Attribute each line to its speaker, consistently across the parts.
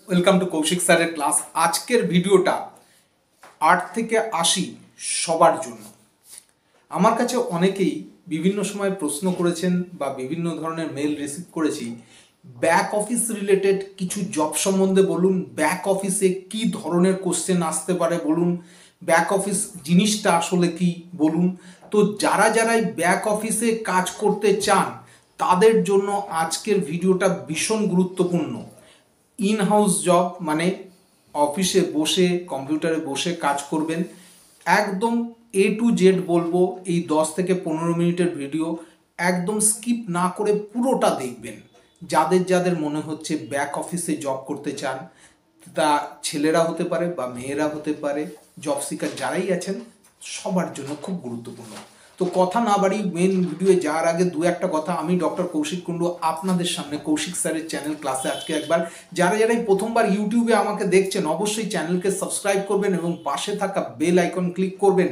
Speaker 1: Welcome to Kaushik স্যারের class. আজকের ভিডিওটা 8 থেকে 80 সবার জন্য। আমার কাছে অনেকেই বিভিন্ন সময় প্রশ্ন করেছেন বা বিভিন্ন ধরনের মেল রিসিভ করেছি, ব্যাক অফিস রিলেটেড কিছু জব সম্বন্ধে বলুন, ব্যাক অফিসে কি ধরনের কোশ্চেন আসতে পারে বলুন, ব্যাক অফিস জিনিসটা আসলে কি বলুন। তো যারাই ব্যাক অফিসে কাজ করতে চান তাদের জন্য আজকের ভিডিওটা ভীষণ গুরুত্বপূর্ণ। ইন হাউস জব মানে অফিসে বসে কম্পিউটারে বসে কাজ করবেন, একদম A to Z বলবো। এই 10 থেকে 15 মিনিটের ভিডিও একদম স্কিপ না করে পুরোটা দেখবেন। যাদের মনে হচ্ছে ব্যাক অফিসে জব করতে চান, তা ছেলেরা হতে পারে বা মেয়েরা হতে পারে, জব সিকার যারাই আছেন সবার জন্য খুব গুরুত্বপূর্ণ। তো কথা না বাড়ি মেন ভিডিও যাওয়ার আগে দু একটা কথা, আমি ডক্টর কৌশিক কুণ্ডু আপনাদের সামনে কৌশিক স্যারের চ্যানেল ক্লাসে আজকে একবার যারাই প্রথমবার ইউটিউবে আমাকে দেখছেন অবশ্যই চ্যানেলকে সাবস্ক্রাইব করবেন এবং পাশে থাকা বেল আইকন ক্লিক করবেন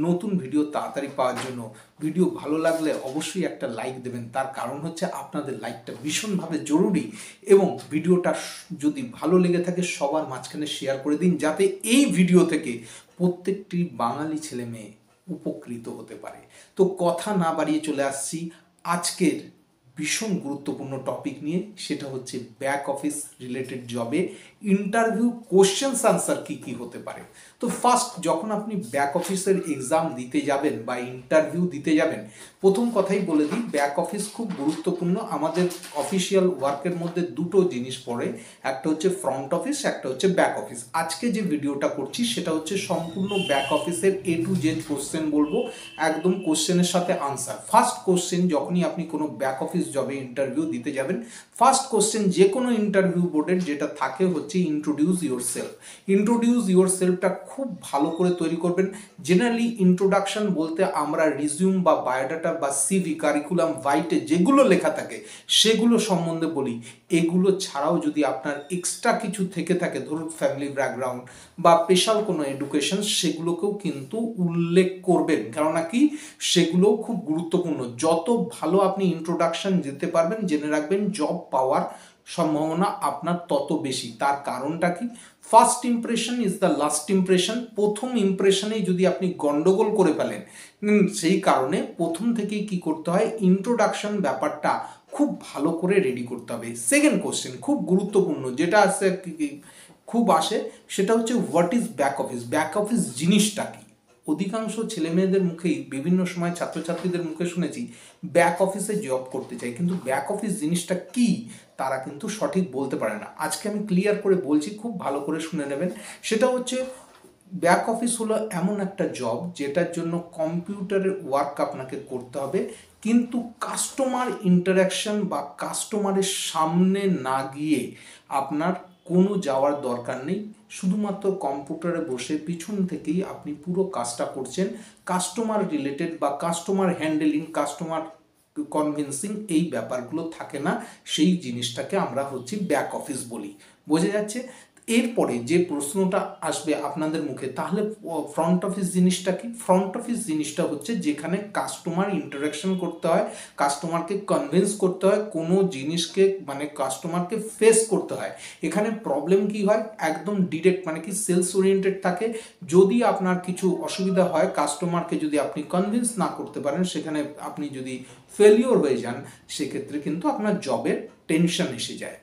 Speaker 1: নতুন ভিডিও তাড়াতাড়ি পাওয়ার জন্য। ভিডিও ভালো লাগলে অবশ্যই একটা লাইক দেবেন, তার কারণ হচ্ছে আপনাদের লাইকটা ভীষণভাবে জরুরি। এবং ভিডিওটা যদি ভালো লেগে থাকে সবার মাঝখানে শেয়ার করে দিন, যাতে এই ভিডিও থেকে প্রত্যেকটি বাঙালি ছেলে মেয়ে উপকৃত হতে পারে। তো কথা না বাড়িয়ে চলে আসছি আজকের ভীষণ গুরুত্বপূর্ণ টপিক নিয়ে, সেটা হচ্ছে ব্যাক অফিস রিলেটেড জবে ইন্টারভিউ কোশ্চেন্স আনসার কি হতে পারে। তো ফার্স্ট যখন আপনি ব্যাক অফিসের এক্সাম দিতে যাবেন বা ইন্টারভিউ দিতে যাবেন, প্রথম কথাই বলে দিই ব্যাক অফিস খুব গুরুত্বপূর্ণ। আমাদের অফিসিয়াল ওয়ার্কের মধ্যে দুটো জিনিস পড়ে, একটা হচ্ছে ফ্রন্ট অফিস, একটা হচ্ছে ব্যাক অফিস। আজকে যে ভিডিওটা করছি সেটা হচ্ছে সম্পূর্ণ ব্যাক অফিসের A to Z কোশ্চেন বলবো, একদম কোশ্চেনের সাথে আনসার। ফার্স্ট কোশ্চেন যখনই আপনি কোনো ব্যাক অফিস জবে ইন্টারভিউ দিতে যাবেন, ফার্স্ট কোশ্চেন যে কোনো ইন্টারভিউ বোর্ডের যেটা থাকে হচ্ছে introduce yourself. Introduce your সেলফটা খুব ভালো করে তৈরি করবেন। জেনারেলি ইন্ট্রোডাকশন বলতে আমরা রিজিউম বা বায়োডাটা বা সিভি, কারিকুলাম ভাইটে যেগুলো লেখা থাকে সেগুলো সম্বন্ধে বলি। এগুলো ছাড়াও যদি আপনার এক্সট্রা কিছু থেকে থাকে, ধরুন ফ্যামিলি ব্যাকগ্রাউন্ড বা স্পেশাল কোনো এডুকেশন, সেগুলোকেও কিন্তু উল্লেখ করবেন, কেননা কি সেগুলোও খুব গুরুত্বপূর্ণ। যত ভালো আপনি ইন্ট্রোডাকশন দিতে পারবেন জেনে রাখবেন জব পাওয়ার সম্ভাবনা আপনার তত বেশি। তার কারণটা কি, first impression is the last impression. প্রথম ইমপ্রেশনেই যদি আপনি গন্ডগোল করে ফেলেন, সেই কারণে প্রথম থেকেই কি করতে হয়, ইন্ট্রোডাকশন ব্যাপারটা খুব ভালো করে রেডি করতে হবে। সেকেন্ড কোশ্চেন খুব গুরুত্বপূর্ণ, যেটা আসে খুব আসে, সেটা হচ্ছে what is back office. Back office জিনিসটা কি। অধিকাংশ ছেলে মেয়েদের মুখেই বিভিন্ন সময় ছাত্রছাত্রীদের মুখে শুনেছি ব্যাক অফিসে জব করতে চাই, কিন্তু ব্যাক অফিস জিনিসটা কি তারা কিন্তু সঠিক বলতে পারে না। আজকে আমি ক্লিয়ার করে বলছি, খুব ভালো করে শুনে নেবেন। সেটা হচ্ছে ব্যাক অফিস হলো এমন একটা জব যেটার জন্য কম্পিউটারের ওয়ার্ক আপনাকে করতে হবে, কিন্তু কাস্টমার ইন্টারাকশন বা কাস্টমারের সামনে না গিয়ে আপনার কোনো যাওয়ার দরকার নেই। শুধুমাত্র কম্পিউটারে বসে পিছন থেকেই আপনি পুরো কাজটা করছেন। কাস্টমার রিলেটেড বা কাস্টমার হ্যান্ডেলিং, কাস্টমার কনভিন্সিং এই ব্যাপারগুলো থাকে না, সেই জিনিসটাকে আমরা হচ্ছে ব্যাক অফিস বলি। বোঝা যাচ্ছে? এরপরে যে প্রশ্নটা আসবে আপনাদের মুখে, তাহলে ফ্রন্ট অফিস জিনিসটা কি। ফ্রন্ট অফিস জিনিসটা হচ্ছে যেখানে কাস্টমার ইন্টারাকশন করতে হয়, কাস্টমারকে কনভিন্স করতে হয়, কোনো জিনিসকে মানে কাস্টমারকে ফেস করতে হয়। এখানে প্রবলেম কি হয়, একদম ডিরেক্ট মানে কি সেলস ওরিয়েন্টেড থাকে। যদি আপনার কিছু অসুবিধা হয়, কাস্টমারকে যদি আপনি কনভিন্স না করতে পারেন, সেখানে আপনি যদি ফেলিওর হয়ে যান, সেক্ষেত্রে কিন্তু আপনার জবের টেনশন এসে যায়।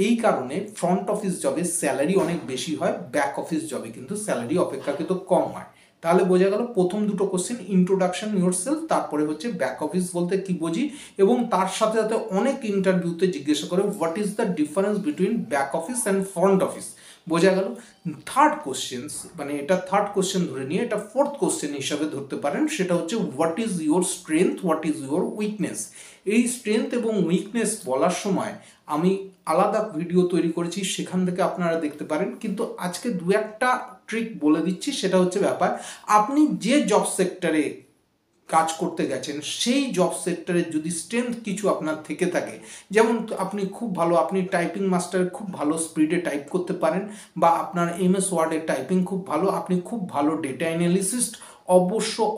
Speaker 1: এই কারণে ফ্রন্ট অফিস জবে স্যালারি অনেক বেশি হয়, ব্যাক অফিস জবে কিন্তু স্যালারি অপেক্ষাকৃত কম হয়। তাহলে বোঝা গেল প্রথম দুটো কোশ্চেন ইন্ট্রোডাকশন ইয়োরসেলফ, তারপরে হচ্ছে ব্যাক অফিস বলতে কি বুঝি, এবং তার সাথে সাথে অনেক ইন্টারভিউতে জিজ্ঞাসা করে what is the difference between back office and front office. বোঝা গেল। থার্ড কোশ্চেন, মানে এটা থার্ড কোশ্চেন ধরে নিয়ে এটা ফোর্থ কোশ্চেন হিসাবে ধরতে পারেন, সেটা হচ্ছে what is your strength, what is your weakness. এই স্ট্রেংথ এবং উইকনেস বলার সময় আমি আলাদা ভিডিও তৈরি করেছি, সেখান থেকে আপনারা দেখতে পারেন, কিন্তু আজকে দু একটা ট্রিক বলে দিচ্ছি। সেটা হচ্ছে ব্যাপার, আপনি যে জব সেক্টরে কাজ করতে গেছেন সেই জব সেক্টরে যদি স্ট্রেংথ কিছু আপনার থেকে থাকে, যেমন আপনি খুব ভালো, আপনি টাইপিং মাস্টার, খুব ভালো স্পিডে টাইপ করতে পারেন, বা আপনার MS ওয়ার্ডে টাইপিং খুব ভালো, আপনি খুব ভালো ডেটা অ্যানালিসিস্ট,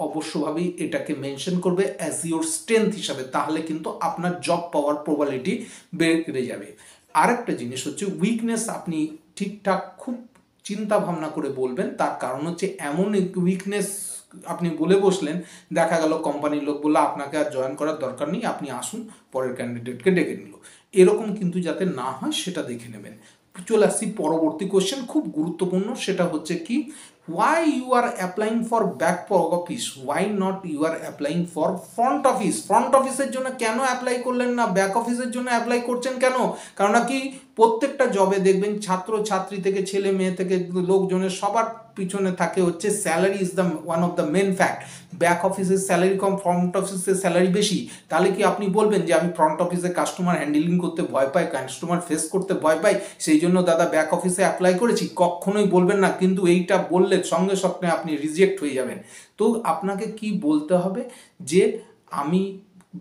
Speaker 1: অবশ্যভাবেই এটাকে মেনশন করবে অ্যাজ ইউর স্ট্রেংথ হিসাবে, তাহলে কিন্তু আপনার জব পাওয়ার প্রবাবিলিটি বেড়ে যাবে। আরেকটা জিনিস হচ্ছে উইকনেস, আপনি ঠিকঠাক খুব চিন্তা ভাবনা করে বলবেন। তার কারণ হচ্ছে এমন উইকনেস আপনি বলে বসলেন, দেখা গেল কোম্পানির লোক বললো আপনাকে আর জয়েন করার দরকার নেই, আপনি আসুন, পরের ক্যান্ডিডেটকে ডেকে নিল। এরকম কিন্তু যাতে না হয় সেটা দেখে নেবেন। চলে আসছি পরবর্তী কোশ্চেন, খুব গুরুত্বপূর্ণ, সেটা হচ্ছে কি why you are applying for back office, why not you are applying for front office? Front অফিসের জন্য কেন অ্যাপ্লাই করলেন না, ব্যাক অফিসের জন্য অ্যাপ্লাই করছেন কেন? কারণ কি প্রত্যেকটা জবে দেখবেন ছাত্র ছাত্রী থেকে ছেলে মেয়ে থেকে লোকজনের সবার পিছনে থাকে হচ্ছে salary is the one of the main fact. Back অফিসের স্যালারি কম, ফ্রন্ট অফিসের স্যালারি বেশি। তাহলে কি আপনি বলবেন যে আমি ফ্রন্ট অফিসে কাস্টমার হ্যান্ডেলিং করতে ভয় পাই, কাস্টমার ফেস করতে ভয় পাই, সেই জন্য দাদা ব্যাক অফিসে অ্যাপ্লাই করেছি? কখনোই বলবেন না, কিন্তু এইটা বললে সঙ্গে সঙ্গে আপনি রিজেক্ট হয়ে যাবেন। তো আপনাকে কি বলতে হবে যে আমি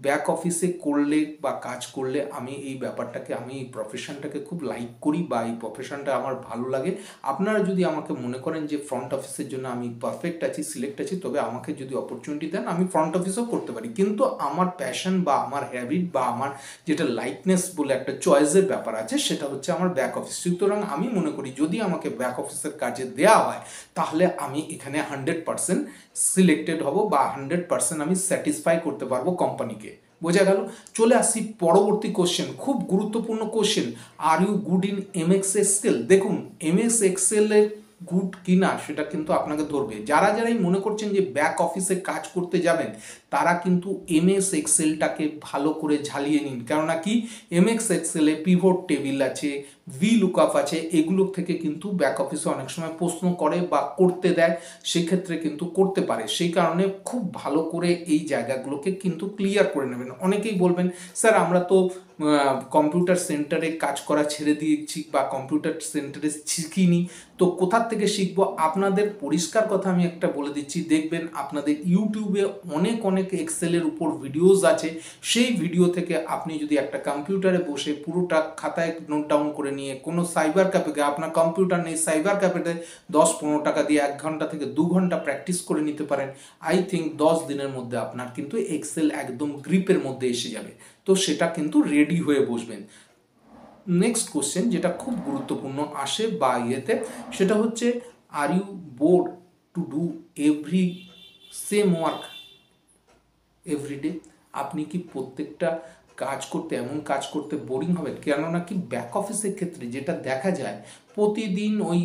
Speaker 1: ব্যাক অফিসে করলে বা কাজ করলে আমি এই ব্যাপারটাকে, আমি এই প্রফেশনটাকে খুব লাইক করি বা এই প্রফেশনটা আমার ভালো লাগে। আপনারা যদি আমাকে মনে করেন যে ফ্রন্ট অফিসের জন্য আমি পারফেক্ট আছি, সিলেক্ট আছি, তবে আমাকে যদি অপরচুনিটি দেন আমি ফ্রন্ট অফিসেও করতে পারি। কিন্তু আমার প্যাশন বা আমার হ্যাবিট বা আমার যেটা লাইকনেস বলে একটা চয়েসের ব্যাপার আছে, সেটা হচ্ছে আমার ব্যাক অফিস। সুতরাং আমি মনে করি যদি আমাকে ব্যাক অফিসের কাজে দেওয়া হয় তাহলে আমি এখানে 100% সিলেক্টেড হব বা 100% আমি স্যাটিসফাই করতে পারবো কোম্পানিকে। বোঝা গেল? চলে আসি পরবর্তী কোশ্চেন, খুব গুরুত্বপূর্ণ question, are you good in MS Excel? দেখুন, এমএস এক্সেলের গুড কিনা সেটা কিন্তু আপনাকে ধরবে। যারাই মনে করছেন যে ব্যাক অফিসে কাজ করতে যাবেন, তারা কিন্তু এমএস এক্সেলটাকে ভালো করে ঝালিয়ে নিন। কেননা কি এমএস এক্সেলে পিভট টেবিল আছে, ভি লুকআপ আছে, এগুলো থেকে কিন্তু ব্যাক অফিসে অনেক সময় প্রশ্ন করে বা করতে দেয়, সেক্ষেত্রে কিন্তু করতে পারে। সেই কারণে খুব ভালো করে এই জায়গাগুলোকে কিন্তু ক্লিয়ার করে নেবেন। অনেকেই বলবেন স্যার আমরা তো কম্পিউটার সেন্টারে কাজ করা ছেড়ে দিয়েছি বা কম্পিউটার সেন্টারে শিখিনি, তো কোথার থেকে শিখবো? আপনাদের পরিষ্কার কথা আমি একটা বলে দিচ্ছি, দেখবেন আপনাদের ইউটিউবে অনেক অনেক এক্সেলের উপর ভিডিওস আছে। সেই ভিডিও থেকে আপনি যদি একটা কম্পিউটারে বসে পুরোটা খাতায় নোট ডাউন করে নিয়ে কোনো সাইবার ক্যাফে, আপনার কম্পিউটার নেই, সাইবার ক্যাফেতে 10-15 টাকা দিয়ে 1 ঘন্টা থেকে 2 ঘন্টা প্র্যাকটিস করে নিতে পারেন। আই থিঙ্ক 10 দিনের মধ্যে আপনার কিন্তু এক্সেল একদম গ্রিপের মধ্যে এসে যাবে। তো সেটা কিন্তু রেডি হয়ে বসবেন। নেক্সট কোশ্চেন যেটা খুব গুরুত্বপূর্ণ আসে বা ইয়েতে, সেটা হচ্ছে are you bored to do every same work everyday? আপনি কি প্রত্যেকটা কাজ করতে, এমন কাজ করতে বোরিং হবেন? কেননা কি ব্যাক অফিসের ক্ষেত্রে যেটা দেখা যায়, প্রতিদিন ওই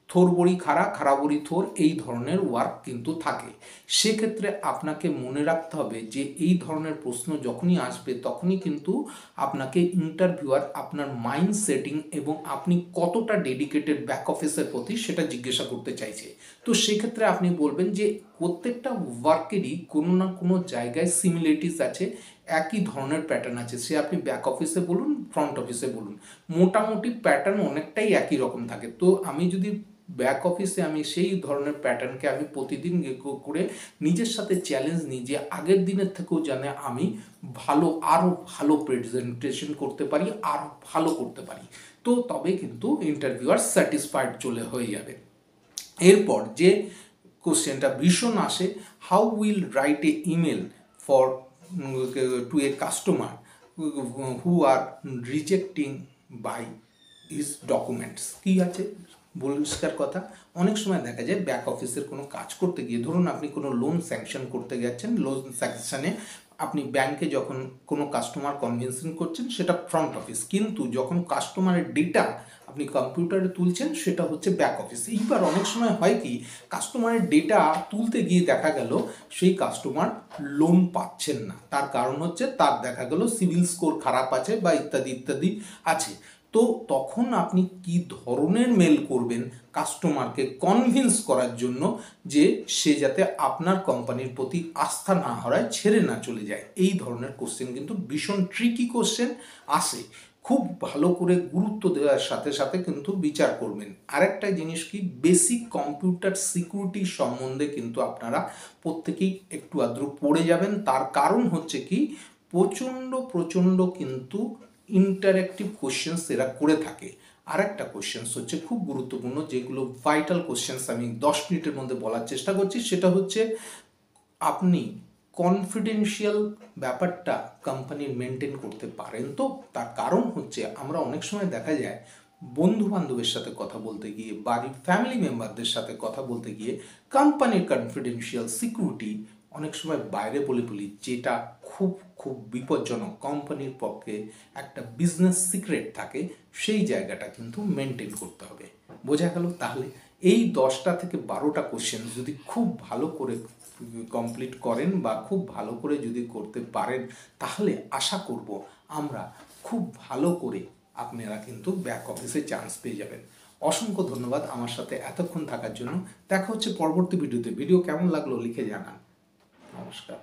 Speaker 1: থোর বড়ি খাড়া, খাড়া বড়ি থোর, এই ধরনের ওয়ার্ক কিন্তু থাকে। সেক্ষেত্রে আপনাকে মনে রাখতে হবে যে এই ধরনের প্রশ্ন যখনই আসবে তখনই কিন্তু আপনাকে ইন্টারভিউয়ার আপনার মাইন্ড সেটিং এবং আপনি কতটা ডেডিকেটেড ব্যাক অফিসের প্রতি সেটা জিজ্ঞাসা করতে চাইছে। তো সেক্ষেত্রে আপনি বলবেন যে প্রত্যেকটা ওয়ার্কেরই কোনো না কোনো জায়গায় সিমিলারিটিস আছে, একই ধরনের প্যাটার্ন আছে। সে আপনি ব্যাক অফিসে বলুন, ফ্রন্ট অফিসে বলুন, মোটামুটি প্যাটার্ন অনেকটাই একই রকম থাকে। তো আমি যদি ব্যাক অফিসে আমি সেই ধরনের প্যাটার্নকে আমি প্রতিদিন করে নিজের সাথে চ্যালেঞ্জ নিই যে আগের দিনের থেকেও জানে আমি ভালো, আরও ভালো প্রেজেন্টেশন করতে পারি, আরও ভালো করতে পারি, তো তবে কিন্তু ইন্টারভিউয়ার স্যাটিসফাইড চলে হয়ে যাবে। এরপর যে কোশ্চেনটা ভীষণ আসে, how will write a email for to a customer who are rejecting by his documents? কী আছে পরিষ্কার কথা, অনেক সময় দেখা যায় ব্যাক অফিসের কোনো কাজ করতে গিয়ে, ধরুন আপনি কোনো লোন স্যাংশন করতে গেছেন, লোন স্যাংশনে আপনি ব্যাংকে যখন কোনো কাস্টমার কনভিন্সিং করছেন সেটা ফ্রন্ট অফিস, কিন্তু যখন কাস্টমারের ডেটা আপনি কম্পিউটারে তুলছেন সেটা হচ্ছে ব্যাক অফিস। এইবার অনেক সময় হয় কি, কাস্টমারের ডেটা তুলতে গিয়ে দেখা গেল সেই কাস্টমার লোন পাচ্ছেন না, তার কারণ হচ্ছে তার দেখা গেল সিভিল স্কোর খারাপ আছে বা ইত্যাদি ইত্যাদি আছে। তো তখন আপনি কি ধরনের মেল করবেন কাস্টমারকে কনভিন্স করার জন্য যে সে যাতে আপনার কোম্পানির প্রতি আস্থা না হারায়, ছেড়ে না চলে যায়? এই ধরনের কোশ্চেন কিন্তু ভীষণ ট্রিকি কোশ্চেন আসে, খুব ভালো করে গুরুত্ব দেওয়ার সাথে সাথে কিন্তু বিচার করবেন। আরেকটা জিনিস কি, বেসিক কম্পিউটার সিকিউরিটি সম্বন্ধে কিন্তু আপনারা প্রত্যেকেই একটু আধটু পড়ে যাবেন। তার কারণ হচ্ছে কি, প্রচণ্ড কিন্তু ইন্টারেক্টিভ কোশ্চেন্স এরা করে থাকে। আরেকটা কোশ্চেন্স হচ্ছে খুব গুরুত্বপূর্ণ, যেগুলো ভাইটাল কোশ্চেন্স আমি 10 মিনিটের মধ্যে বলার চেষ্টা করছি, সেটা হচ্ছে আপনি কনফিডেন্সিয়াল ব্যাপারটা কোম্পানির মেনটেন করতে পারেন তো? তার কারণ হচ্ছে আমরা অনেক সময় দেখা যায় বন্ধু বান্ধবের সাথে কথা বলতে গিয়ে, বাড়ির ফ্যামিলি মেম্বারদের সাথে কথা বলতে গিয়ে কোম্পানির কনফিডেন্সিয়াল সিকিউরিটি অনেক সময় বাইরে বলে বলি, যেটা খুব খুব বিপজ্জনক। কোম্পানির পক্ষে একটা বিজনেস সিক্রেট থাকে, সেই জায়গাটা কিন্তু মেনটেন করতে হবে। বোঝা গেল? তাহলে এই 10টা থেকে 12টা কোশ্চেন যদি খুব ভালো করে কমপ্লিট করেন বা খুব ভালো করে যদি করতে পারেন, তাহলে আশা করব আমরা খুব ভালো করে আপনারা কিন্তু ব্যাক অফিসে চান্স পেয়ে যাবেন। অসংখ্য ধন্যবাদ আমার সাথে এতক্ষণ থাকার জন্য। দেখা হচ্ছে পরবর্তী ভিডিওতে। ভিডিও কেমন লাগলো লিখে জানান। নমস্কার।